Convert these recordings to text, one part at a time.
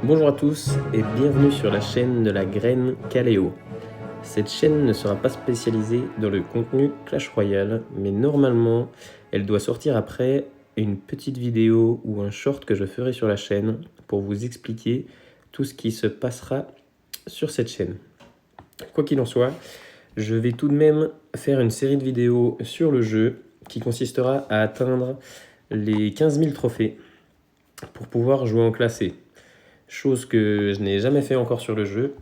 Bonjour à tous et bienvenue sur la chaîne de la graine Caléo. Cette chaîne ne sera pas spécialisée dans le contenu Clash Royale, mais normalement elle doit sortir après une petite vidéo ou un short que je ferai sur la chaîne pour vous expliquer tout ce qui se passera sur cette chaîne. Quoi qu'il en soit, je vais tout de même faire une série de vidéos sur le jeu qui consistera à atteindre les 15 000 trophées pour pouvoir jouer en classé. Chose que je n'ai jamais fait encore sur le jeu,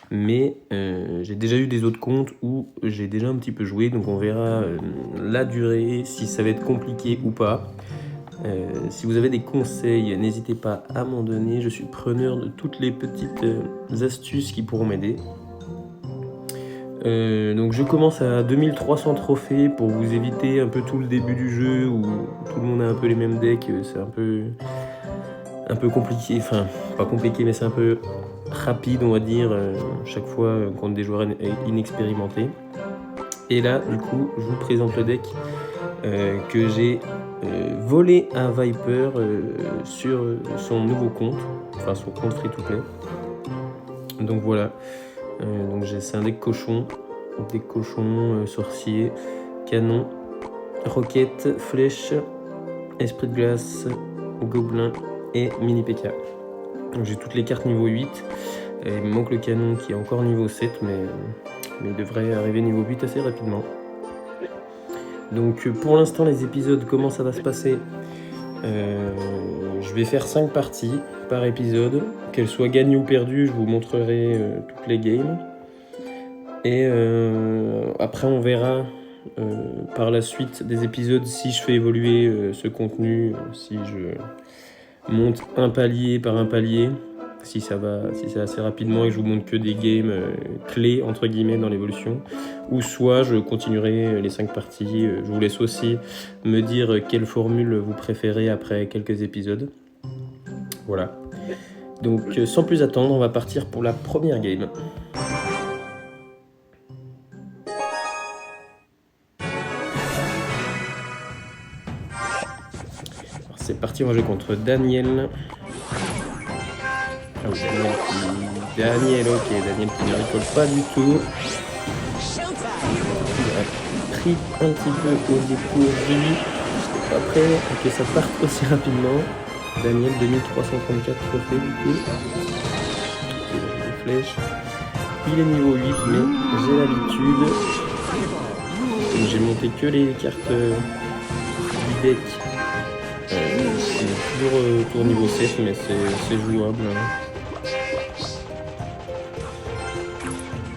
mais j'ai déjà eu des autres comptes où j'ai déjà un petit peu joué, donc on verra la durée, si ça va être compliqué ou pas. Si vous avez des conseils, n'hésitez pas à m'en donner, je suis preneur de toutes les petites astuces qui pourront m'aider. Donc je commence à 2300 trophées pour vous éviter un peu tout le début du jeu où tout le monde a un peu les mêmes decks, c'est un peu compliqué, enfin pas compliqué mais c'est un peu rapide on va dire, chaque fois contre des joueurs inexpérimentés. Et là du coup je vous présente le deck que j'ai volé à Viper sur son nouveau compte, enfin son compte free to play. Donc voilà, donc c'est un deck cochon, sorcier, canon, roquette, flèche, esprit de glace, gobelin et mini PK. Donc j'ai toutes les cartes niveau 8, et il me manque le canon qui est encore niveau 7, mais il devrait arriver niveau 8 assez rapidement. Donc pour l'instant les épisodes, comment ça va se passer, je vais faire 5 parties par épisode, qu'elles soient gagnées ou perdues, je vous montrerai toutes les games. Et après on verra par la suite des épisodes si je fais évoluer ce contenu, si je monte un palier par un palier, si c'est assez rapidement et que je vous montre que des games clés entre guillemets dans l'évolution, ou soit je continuerai les 5 parties. Je vous laisse aussi me dire quelle formule vous préférez après quelques épisodes. Voilà. Donc sans plus attendre, on va partir pour la première game. C'est parti, on va jouer contre Daniel. Ah oui, Daniel, ok, Daniel qui ne récolte pas du tout. Il a pris un petit peu au dépourvu. J'étais pas prêt à que ça parte aussi rapidement. Daniel, 2334 trophées du coup. Ok, donc des flèches. Il est niveau 8, mais j'ai l'habitude. J'ai monté que les cartes du deck. C'est toujours tour niveau 7, mais c'est jouable.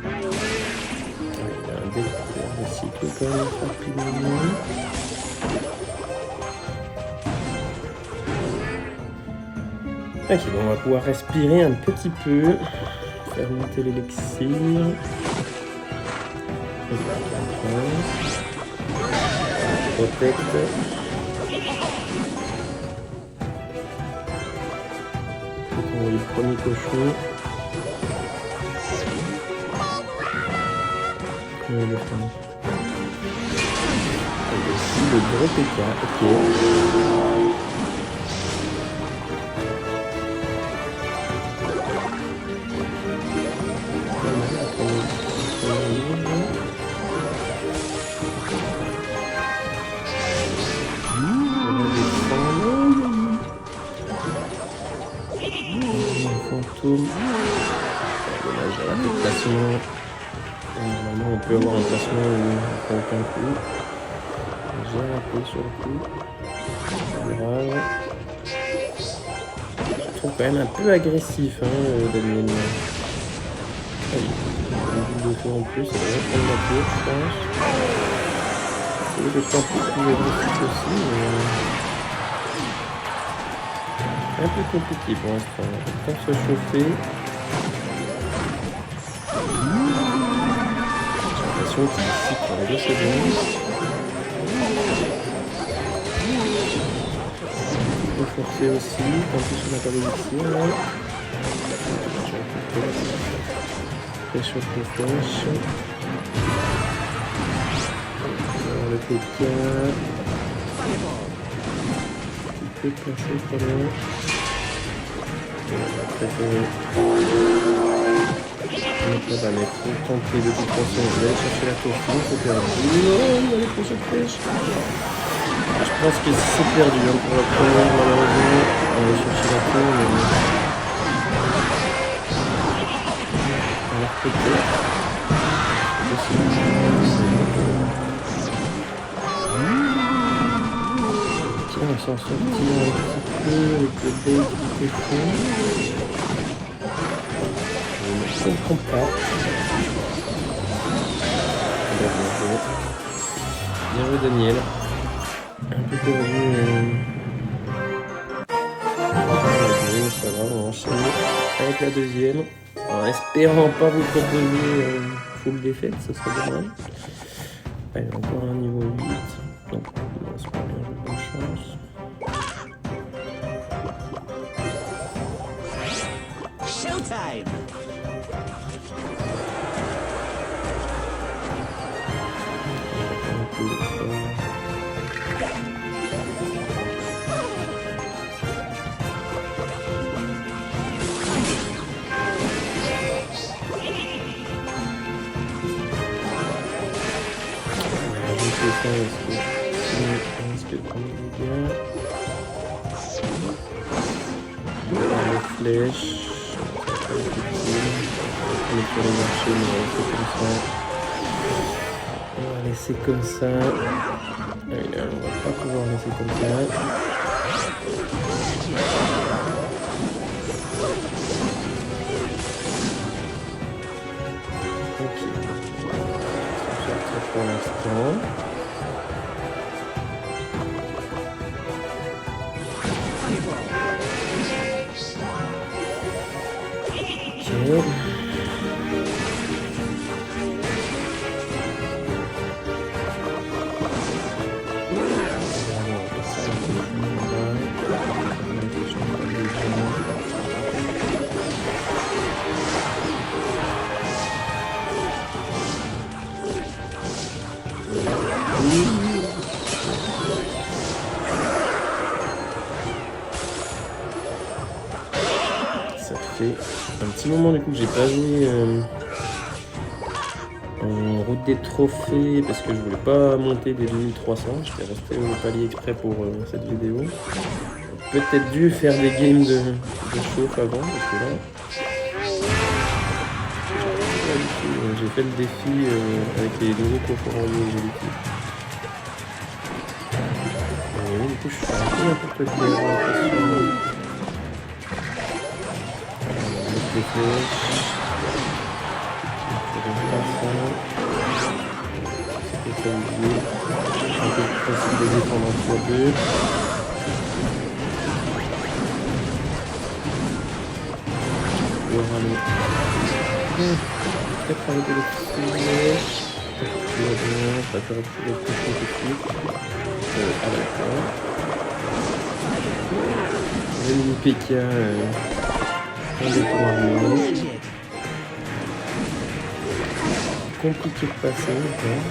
Il y a un deck de cycle quand même rapidement. Ok, bon, on va pouvoir respirer un petit peu, faire monter l'élixir. Protect. On voit le premier cochon. Le gros PK, ok. Fantôme. Dommage, j'ai raté le placement. Normalement, on peut avoir un placement où on prend aucun coup. J'ai raté sur le coup. C'est grave. Je trouve quand même un peu agressif, Daniel. Ah oui, une boule de feu en plus, ça va prendre la tour, je pense. C'est d'être un peu plus agressif aussi, mais un peu compliqué pour l'instant. On va se chauffer. J'ai l'impression qu'il ici pour 2 secondes. Il faut forcer aussi. En plus on n'a pas d'élixir là. Flèche sur flèche. Le PK. Un petit peu placé tout à l'heure. préféré. Donc là, mais faut tenter de toute façon d'aller chercher la tour, sinon c'est perdu. Oh, il y a les potions de pêche. Je pense que c'est perdu hein, pour la première, malheureusement. On va aller chercher la tour, mais bon. Alors peut-être. Tiens, on s'en sortir un petit peu avec le bait qui était fond. Je ne comprends pas. Bien joué Daniel. Un peu perdu. C'est pas grave, on va enchaîner avec la deuxième. En espérant pas vous proposer full défaite, ce serait dommage. Allez, encore un niveau 8. Donc, c'est pas bien, j'ai bonne chance. Showtime! Est-ce que on est bien? Les flèches. On est sur les marchés, mais on va laisser comme ça. On va laisser comme ça. Allez, on va pas pouvoir laisser comme ça. Ok. On va sortir pour l'instant. Ok. Ça fait un petit moment du coup que j'ai pas joué en route des trophées parce que je voulais pas monter des 2300. J'étais resté au palier exprès pour cette vidéo. Peut-être dû faire des games de chauffe avant parce que là j'ai fait le défi avec les nouveaux coffres royaux que j'ai vécu. Et oui, du coup je suis un peu n'importe quoi, j'ai l'impression. Les flèches. C'était pas oublié. Un peu plus facile de défendre en 3-2. Le râler. Peut-être arrêter les flèches. Tout va bien, je vais faire un petit peu de pression tout de suite. À la fin. Le mini PK. Un détournement. Compliqué de passer. Les flèches.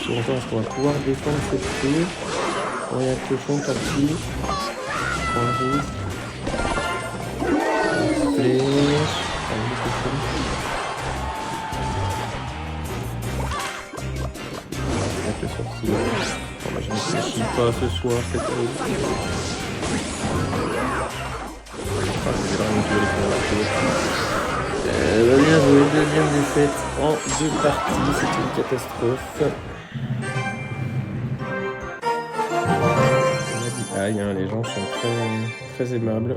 Je vais voir est-ce qu'on va pouvoir défendre cette tour. Quand il y a le cochon, tant pis. On risque. Flèche. Avec le sorcier. Bon, bah, je ne réfléchis pas ce soir, c'est terrible. Ah, c'est vraiment que je vais faire la tour. Bien joué, deuxième défaite en 2 parties, c'est une catastrophe. On a dit aïe, hein, les gens sont très aimables.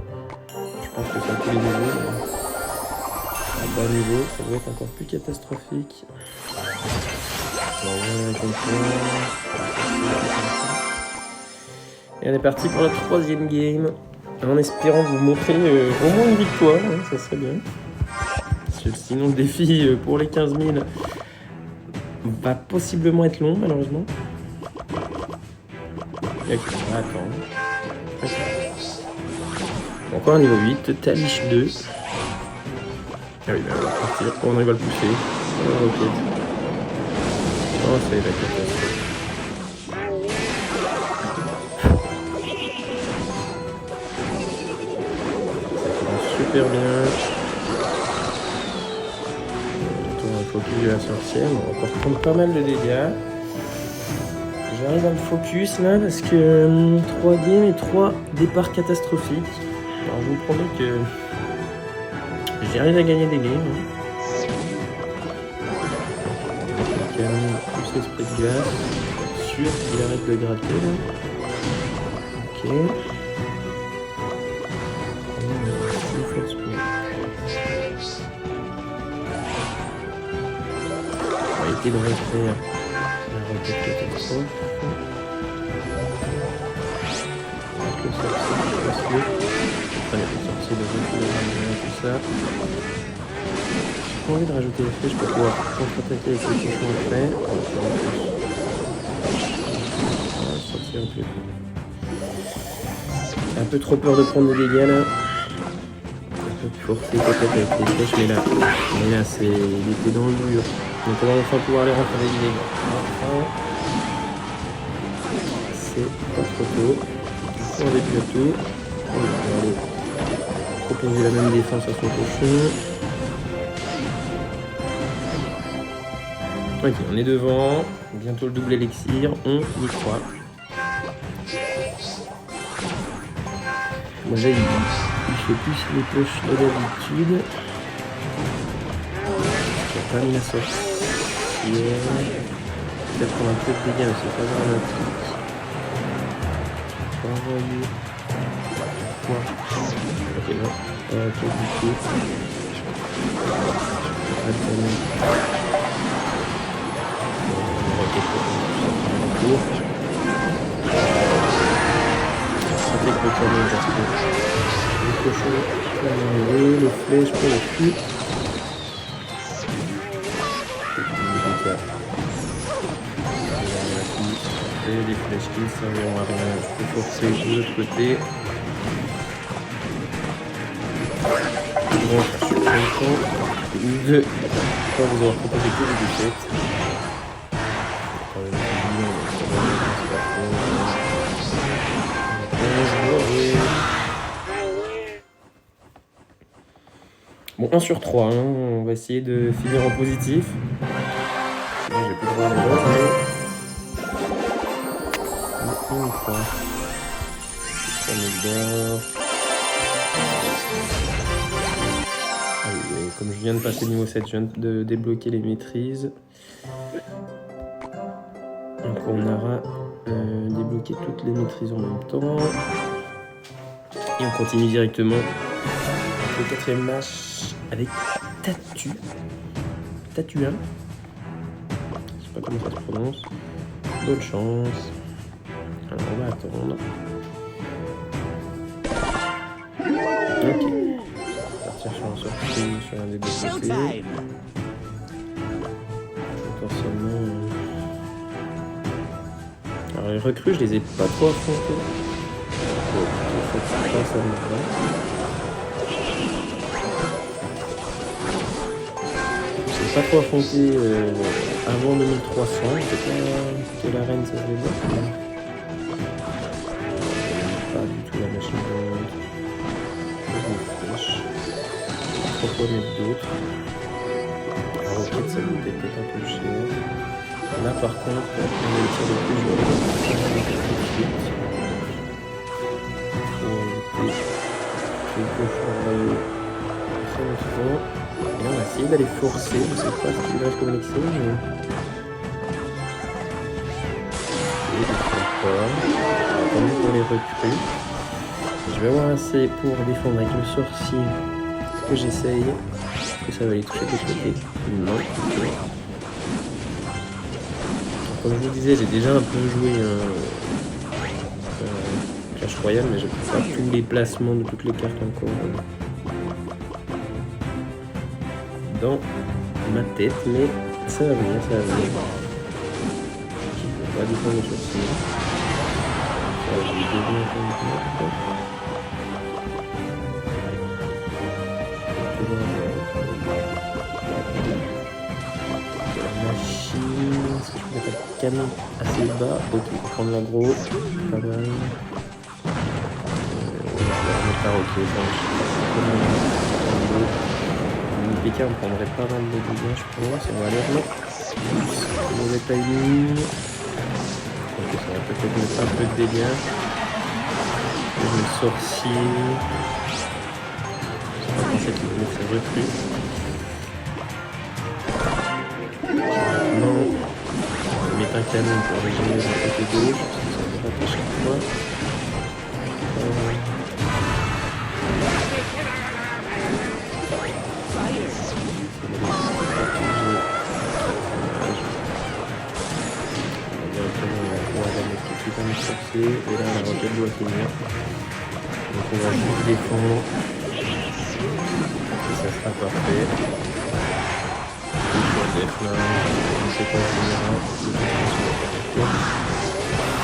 Je pense que c'est à tous les niveaux. Mais à bas niveau, ça doit être encore plus catastrophique. Et on est parti pour la 3e game. En espérant vous montrer au moins une victoire, hein, ça serait bien. Sinon le défi pour les 15 000 va possiblement être long malheureusement. Et on va attendre. Encore un niveau 8, Talich 2. Ah oui, bah, on va partir. Oh, on arrive à le pousser. Oh, ok. Oh, c'est la catastrophe. Super bien. On focus de la sorcière. On va encore prendre pas mal de dégâts. J'arrive à me focus là parce que 3 games et 3 départs catastrophiques. Alors je vous promets que j'arrive à gagner des games. Calme plus l'esprit de glace. Sûr qu'il arrête de gratter là. Ok. De refaire la requête catastrophe. Le sorcier précieux. Enfin, le sorcier de refus, tout ça. J'ai pas envie de rajouter les flèches pour pouvoir contre-attaquer avec les cochons après. On va sortir un peu. J'ai un peu trop peur de prendre des dégâts là. Un peu forcé peut-être avec les flèches, mais là c'est. Il était dans le dur. Donc on va enfin pouvoir les rentrer des dégâts. Enfin, c'est pas trop tôt. On réduit à tout. On va aller proposer la même défense à son cochon. Ok, on est devant. Bientôt le double élixir. On y croit. Moi j'ai il fait plus les poches de d'habitude. Il a pas mis la sortie. Peut-être qu'on a un peu de dégâts, mais c'est pas dramatique. On va envoyer. Quoi? Ok, non. Ok, du coup. Pas de canon. On va peut-être avec le canon parce que les cochons pour arriver, les flèches pour le cul. Et les flèches qui ne serviront à rien. Je peux forcer de l'autre côté. Bon, je suis content de pas vous avoir proposé que des défaites. Bon, 1 sur 3, hein. On va essayer de finir en positif. Sinon, j'ai plus le droit à l'erreur, mais... Comme je viens de passer niveau 7, je viens de débloquer les maîtrises. Donc on aura débloqué toutes les maîtrises en même temps. Et on continue directement le 4ème match avec Tatu. Tatu 1. Je sais pas comment ça se prononce. Bonne chance. Alors on va attendre. Ok. On va partir sur un sortie, sur un des deux côtés. Potentiellement. Alors les recrues, je les ai pas trop affrontés. Ça me va. Je l'ai pas trop affronté avant 2300. Je sais pas que la reine ça se débloque. Pas du tout la machine de monde. Pourquoi mettre d'autres? Alors en fait ça nous était peut-être un peu cher. Là par contre on a le tir de plus jouer. Et on va essayer d'aller forcer. Je sais pas ce qu'il reste comme élection, mais... Et des fois pas. Pour les recrues. Je vais avoir assez pour défendre avec le sorcier. Est-ce que j'essaye? Est-ce que ça va aller toucher de l'autre côté? Non. Comme je vous disais, j'ai déjà un peu joué Clash Royale, mais j'ai pas tous les placements de toutes les cartes encore dans ma tête, mais ça va venir, ça va venir. On va défendre le sorcier. Ça va canon assez bas. Ok, prendre l'aggro, pas mal. Ok, bon, le PK on prendrait pas mal de dégâts, je pense. On va aller remettre mauvais timing. Ok, ça va peut-être mettre un peu de dégâts. Le sorcier. J'ai pas pensé qu'il voulait faire recrue. Non. On va mettre un canon pour régénérer le côté gauche. Ça va rater chaque fois. Et là la roquette doit finir. Donc on va juste défendre. Et ça sera parfait. On sait pas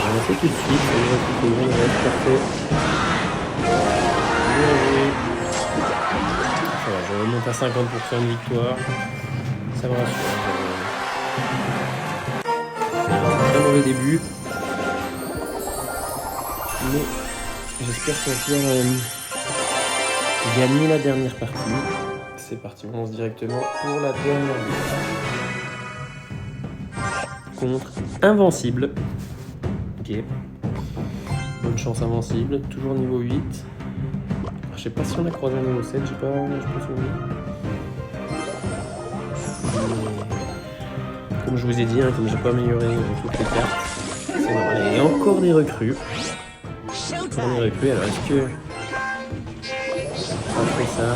on va faire tout de suite. On va tout le monde reste parfait. Ça va, je remonte à 50% de victoire. Ça me rassure. C'est un très mauvais début. Mais j'espère qu'on va pouvoir gagner la dernière partie. C'est parti, on lance directement pour la dernière game. Contre Invincible. Ok. Bonne chance Invincible, toujours niveau 8. Alors, je sais pas si on a croisé un niveau 7, je pense oui. Comme je vous ai dit, hein, comme j'ai pas amélioré toutes les cartes, c'est normal. Et encore des recrues. Encore des recrues, alors est-ce que on fait ça?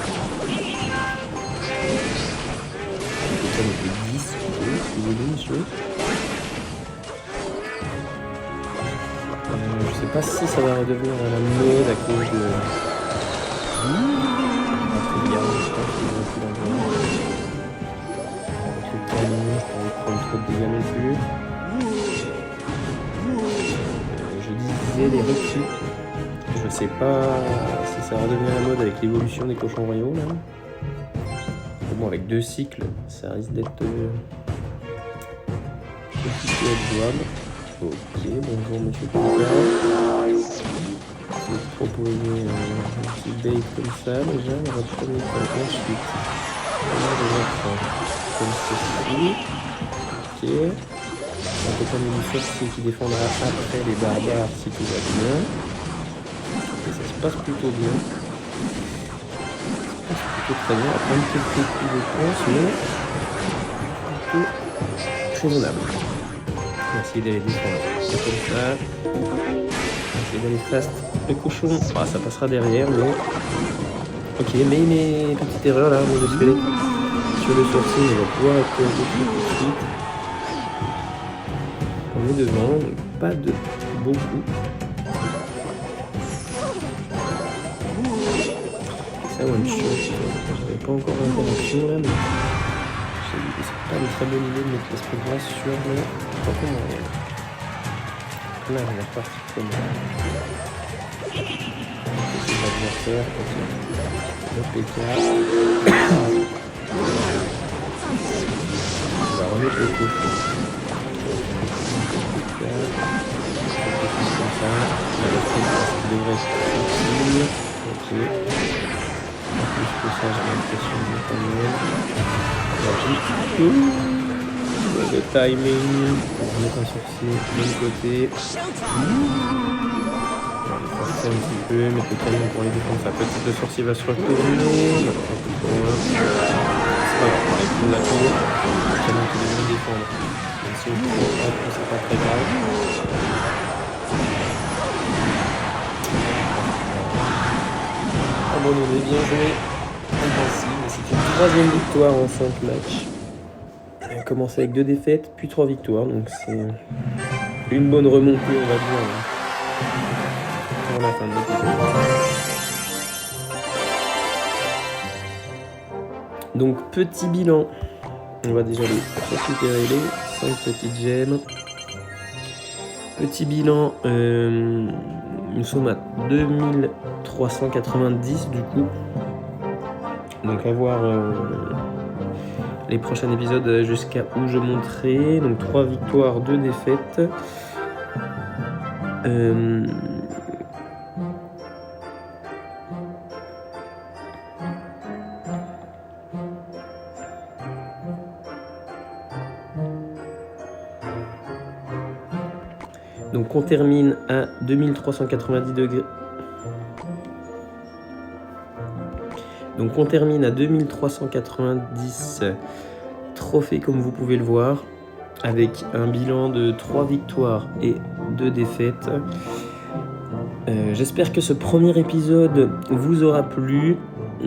On fait 10, si vous voulez, monsieur. Je sais pas si ça va redevenir à la mode à cause de... Avec le canon, je peux pas prendre trop de dégâts non plus. Je disais les recrues. Je sais pas si ça va redevenir à la mode avec l'évolution des cochons royaux là. Mais bon, avec 2 cycles, ça risque d'être compliqué à être jouable. Ok, bonjour monsieur Picard. Je vais te proposer un petit bait comme ça déjà, on va premier temps. Ensuite, on va déjà faire comme ceci. Ok. On peut quand même du sorcier qui défendra après les barbares si tout va bien. Et ça se passe plutôt bien. Ça se passe plutôt très bien. Après quelques coups de pense, mais plutôt raisonnable. On va essayer d'aller défendre. C'est comme ça. On va essayer d'aller fast. Le cochon, ah, ça passera derrière, mais... Ok, mais petite erreur là, mon squelette. Sur le sorcier, on va pouvoir être tout de suite. On est devant, mais pas de beaucoup. Ça, one shot. J'avais pas encore l'interaction là, mais... C'est pas une très bonne idée de mettre l'esprit de grâce sur le... Pourquoi on arrive? Là, on est reparti comme ça. C'est l'adversaire, ok. Le PK. On va remettre le cochon. PK. Comme ça. La version qui devrait être utile. Ok. Plus que ça, j'ai l'impression de pas mieux. Le timing. On va mettre un sourcil de l'autre côté. On va forcer un petit peu, mettre le canon pour les défendre. Ça peut-être le sorcier va se retourner. C'est pas grave, on va prendre la tour. Le canon qui devrait défendre. Même si on peut pas, c'est pas très grave. Abandonné, bien joué. Invincible. C'est une 3e victoire en 5 matchs. On a commencé avec 2 défaites, puis 3 victoires. Donc c'est une bonne remontée, on va dire. Pour la fin de l'épisode. Donc petit bilan. On va déjà les récupérer les 5 petites gemmes. Petit bilan, nous sommes à 2390 du coup. Donc avoir les prochains épisodes jusqu'à où je monterai. Donc 3 victoires, 2 défaites. Donc on termine à 2390 degrés. Donc on termine à 2390 trophées comme vous pouvez le voir, avec un bilan de 3 victoires et 2 défaites. J'espère que ce premier épisode vous aura plu.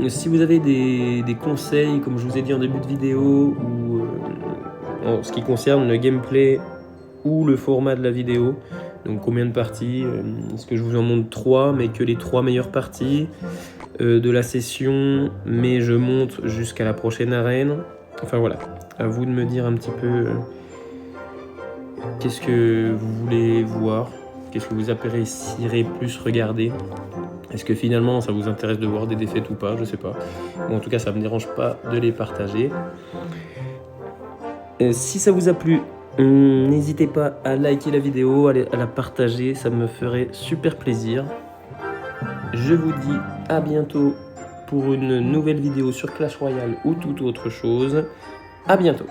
Si vous avez des conseils, comme je vous ai dit en début de vidéo, ou en ce qui concerne le gameplay ou le format de la vidéo, donc combien de parties, est-ce que je vous en montre 3 mais que les 3 meilleures parties de la session, mais je monte jusqu'à la prochaine arène. Enfin voilà, à vous de me dire un petit peu qu'est-ce que vous voulez voir, qu'est-ce que vous apprécierez plus regarder. Est-ce que finalement ça vous intéresse de voir des défaites ou pas, je sais pas. Bon, en tout cas ça me dérange pas de les partager. Si ça vous a plu, n'hésitez pas à liker la vidéo, à la partager, ça me ferait super plaisir. Je vous dis à bientôt pour une nouvelle vidéo sur Clash Royale ou toute autre chose. À bientôt.